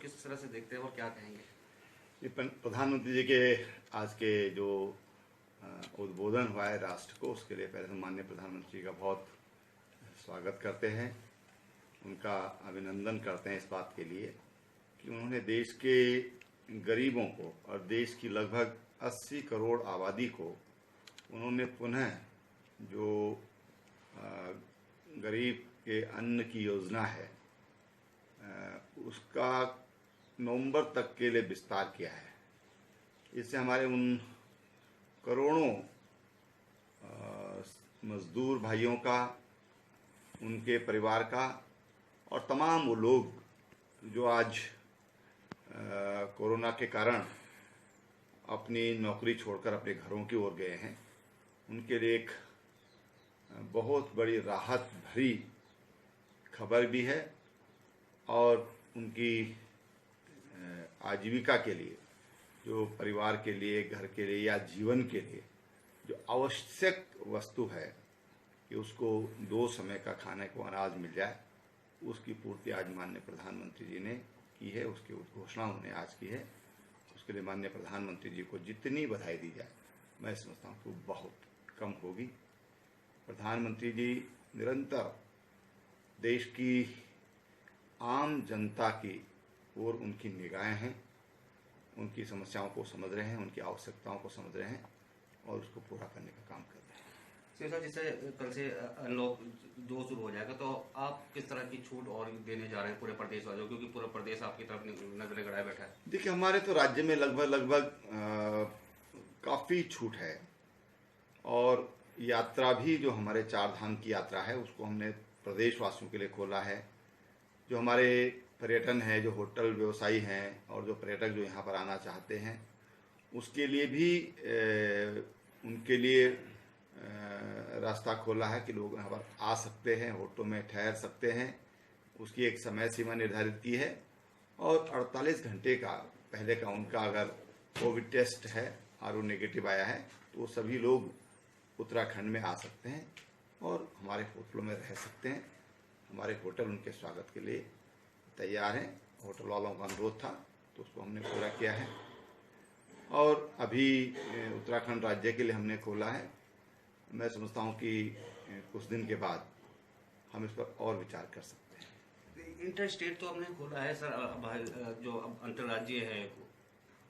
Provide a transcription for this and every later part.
किस तरह से देखते हैं और क्या कहेंगे? ये प्रधानमंत्री जी के आज के जो उद्बोधन हुआ है राष्ट्र को, उसके लिए पहले तो माननीय प्रधानमंत्री का बहुत स्वागत करते हैं, उनका अभिनंदन करते हैं इस बात के लिए कि उन्होंने देश के गरीबों को और देश की लगभग 80 करोड़ आबादी को उन्होंने पुनः जो गरीब के अन्न की योजना है उसका नवंबर तक के लिए विस्तार किया है। इससे हमारे उन करोड़ों मजदूर भाइयों का, उनके परिवार का और तमाम वो लोग जो आज कोरोना के कारण अपनी नौकरी छोड़कर अपने घरों की ओर गए हैं, उनके लिए एक बहुत बड़ी राहत भरी खबर भी है और उनकी आजीविका के लिए, जो परिवार के लिए, घर के लिए या जीवन के लिए जो आवश्यक वस्तु है कि उसको 2 समय का खाने को अनाज मिल जाए, उसकी पूर्ति आज माननीय प्रधानमंत्री जी ने की है, उसकी घोषणा उन्होंने आज की है। उसके लिए माननीय प्रधानमंत्री जी को जितनी बधाई दी जाए मैं समझता हूँ कि बहुत कम होगी। प्रधानमंत्री जी निरंतर देश की आम जनता की ओर उनकी निगाहें हैं, उनकी समस्याओं को समझ रहे हैं, उनकी आवश्यकताओं को समझ रहे हैं और उसको पूरा करने का काम कर रहे हैं। सर, जैसे कल से अनलॉक 2 शुरू हो जाएगा, तो आप किस तरह की छूट और देने जा रहे हैं पूरे प्रदेश वालों, क्योंकि पूरा प्रदेश आपकी तरफ नजरें गड़ाए बैठा है? देखिए, हमारे तो राज्य में लगभग काफ़ी छूट है और यात्रा भी, जो हमारे 4 धाम की यात्रा है उसको हमने प्रदेशवासियों के लिए खोला है। जो हमारे पर्यटन है, जो होटल व्यवसायी हैं और जो पर्यटक जो यहाँ पर आना चाहते हैं उसके लिए भी उनके लिए रास्ता खोला है कि लोग यहाँ पर आ सकते हैं, होटलों में ठहर सकते हैं। उसकी एक समय सीमा निर्धारित की है और 48 घंटे का पहले का उनका अगर कोविड टेस्ट है और वो नेगेटिव आया है तो सभी लोग उत्तराखंड में आ सकते हैं और हमारे होटलों में रह सकते हैं। हमारे होटल उनके स्वागत के लिए तैयार हैं। होटल वालों का अनुरोध था तो उसको हमने पूरा किया है और अभी उत्तराखंड राज्य के लिए हमने खोला है। मैं समझता हूँ कि कुछ दिन के बाद हम इस पर और विचार कर सकते हैं। इंटर स्टेट तो हमने खोला है सर, जो अंतर्राज्यीय है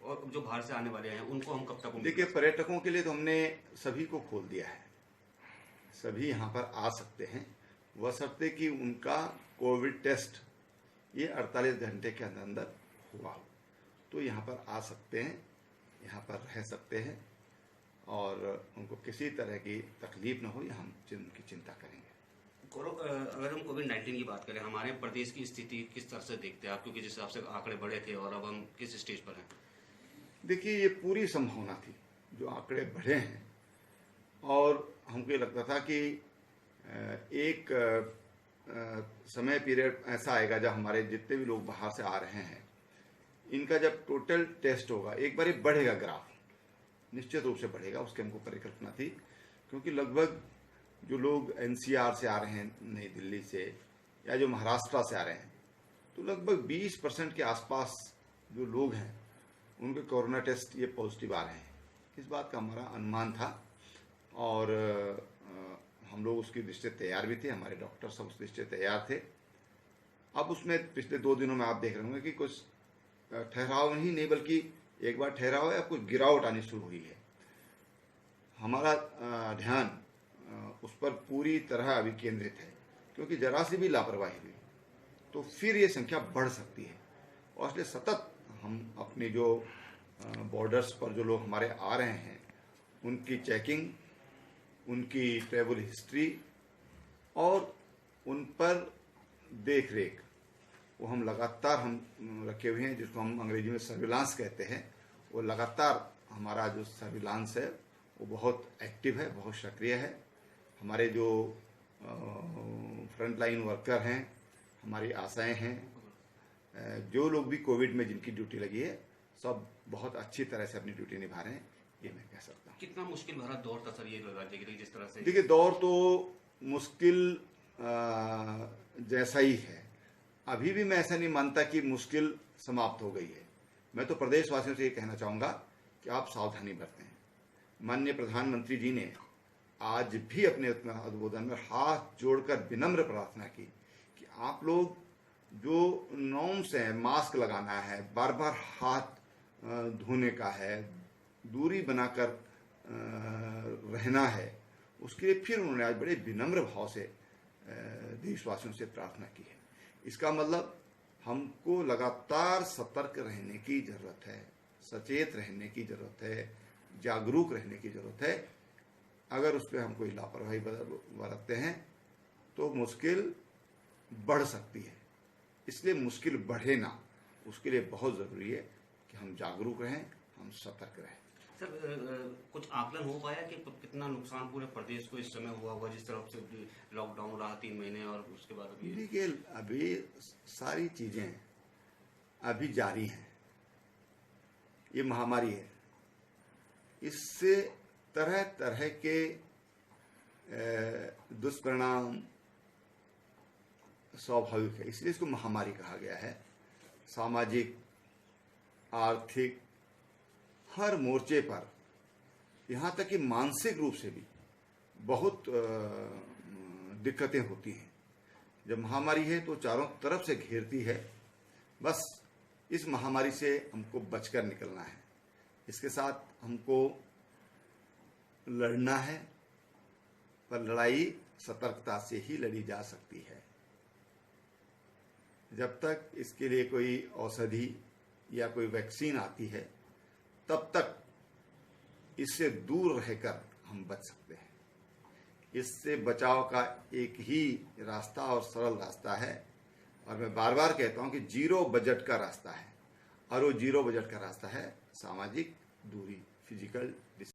और जो बाहर से आने वाले हैं उनको हम कब तक? देखिए, पर्यटकों के लिए तो हमने सभी को खोल दिया है, सभी यहाँ पर आ सकते हैं, बशर्ते कि उनका कोविड टेस्ट ये 48 घंटे के अंदर हुआ हो तो यहाँ पर आ सकते हैं, यहाँ पर रह सकते हैं और उनको किसी तरह की तकलीफ न हो, ये हम उनकी चिंता करेंगे। अगर हम कोविड-19 की बात करें, हमारे प्रदेश की स्थिति किस तरह से देखते हैं आप, क्योंकि जिस हिसाब से आंकड़े बढ़े थे और अब हम किस स्टेज पर हैं? देखिए, ये पूरी संभावना थी जो आंकड़े बढ़े हैं और हमको ये लगता था कि एक समय पीरियड ऐसा आएगा जब हमारे जितने भी लोग बाहर से आ रहे हैं इनका जब टोटल टेस्ट होगा एक बार बढ़ेगा, ग्राफ निश्चित रूप से बढ़ेगा, उसकी हमको परिकल्पना थी। क्योंकि लगभग जो लोग एनसीआर से आ रहे हैं, नई दिल्ली से या जो महाराष्ट्र से आ रहे हैं, तो लगभग 20% के आसपास जो लोग हैं उनके कोरोना टेस्ट ये पॉजिटिव आ रहे हैं। इस बात का हमारा अनुमान था और हम लोग उसकी दृष्टि तैयार भी थे, हमारे डॉक्टर सब उस दृष्टि तैयार थे। अब उसमें पिछले 2 दिनों में आप देख रहे होंगे कि कुछ ठहराव नहीं बल्कि एक बार ठहराव है, अब कुछ गिरावट आनी शुरू हुई है। हमारा ध्यान उस पर पूरी तरह अभी केंद्रित है, क्योंकि जरा सी भी लापरवाही हुई तो फिर ये संख्या बढ़ सकती है और इसलिए सतत हम अपने जो बॉर्डर्स पर जो लोग हमारे आ रहे हैं उनकी चेकिंग, उनकी ट्रैवल हिस्ट्री और उन पर देख रेख वो हम लगातार रखे हुए हैं, जिसको हम अंग्रेजी में सर्विलांस कहते हैं। वो लगातार हमारा जो सर्विलांस है वो बहुत एक्टिव है, बहुत सक्रिय है। हमारे जो फ्रंट लाइन वर्कर हैं, हमारी आशाएं हैं, जो लोग भी कोविड में जिनकी ड्यूटी लगी है सब बहुत अच्छी तरह से अपनी ड्यूटी निभा रहे हैं, ये मैं कह सकता हूँ। कितना मुश्किल भरा दौर था सर ये राज्य के लिए, जिस तरह से? देखिए, दौर तो मुश्किल जैसा ही है अभी भी मैं ऐसा नहीं मानता कि मुश्किल समाप्त हो गई है। मैं तो प्रदेशवासियों से ये कहना चाहूँगा कि आप सावधानी बरतें। माननीय प्रधानमंत्री जी ने आज भी अपने उद्बोधन में हाथ जोड़कर विनम्र प्रार्थना की कि आप लोग जो नॉर्म्स हैं, मास्क लगाना है, बार बार हाथ धोने का है, दूरी बनाकर रहना है, उसके लिए फिर उन्होंने आज बड़े विनम्र भाव से देशवासियों से प्रार्थना की है। इसका मतलब हमको लगातार सतर्क रहने की जरूरत है, सचेत रहने की जरूरत है, जागरूक रहने की जरूरत है। अगर उस पर हम कोई लापरवाही बरतते हैं तो मुश्किल बढ़ सकती है। इसलिए मुश्किल बढ़े ना, उसके लिए बहुत ज़रूरी है कि हम जागरूक रहें, हम सतर्क रहें। सर, कुछ आकलन हो पाया कि कितना नुकसान पूरे प्रदेश को इस समय हुआ हुआ, जिस तरफ से लॉकडाउन रहा 3 महीने और उसके बाद अभी? देखिए, अभी सारी चीज़ें अभी जारी हैं। ये महामारी है, इससे तरह तरह के दुष्परिणाम स्वाभाविक है, इसलिए इसको महामारी कहा गया है। सामाजिक, आर्थिक, हर मोर्चे पर, यहाँ तक कि मानसिक रूप से भी बहुत दिक्कतें होती हैं। जब महामारी है तो चारों तरफ से घेरती है। बस इस महामारी से हमको बचकर निकलना है, इसके साथ हमको लड़ना है, पर लड़ाई सतर्कता से ही लड़ी जा सकती है। जब तक इसके लिए कोई औषधि या कोई वैक्सीन आती है, तब तक इससे दूर रहकर हम बच सकते हैं। इससे बचाव का एक ही रास्ता और सरल रास्ता है, और मैं बार बार कहता हूं कि जीरो बजट का रास्ता है, और वो जीरो बजट का रास्ता है सामाजिक दूरी, फिजिकल डिस्टेंस।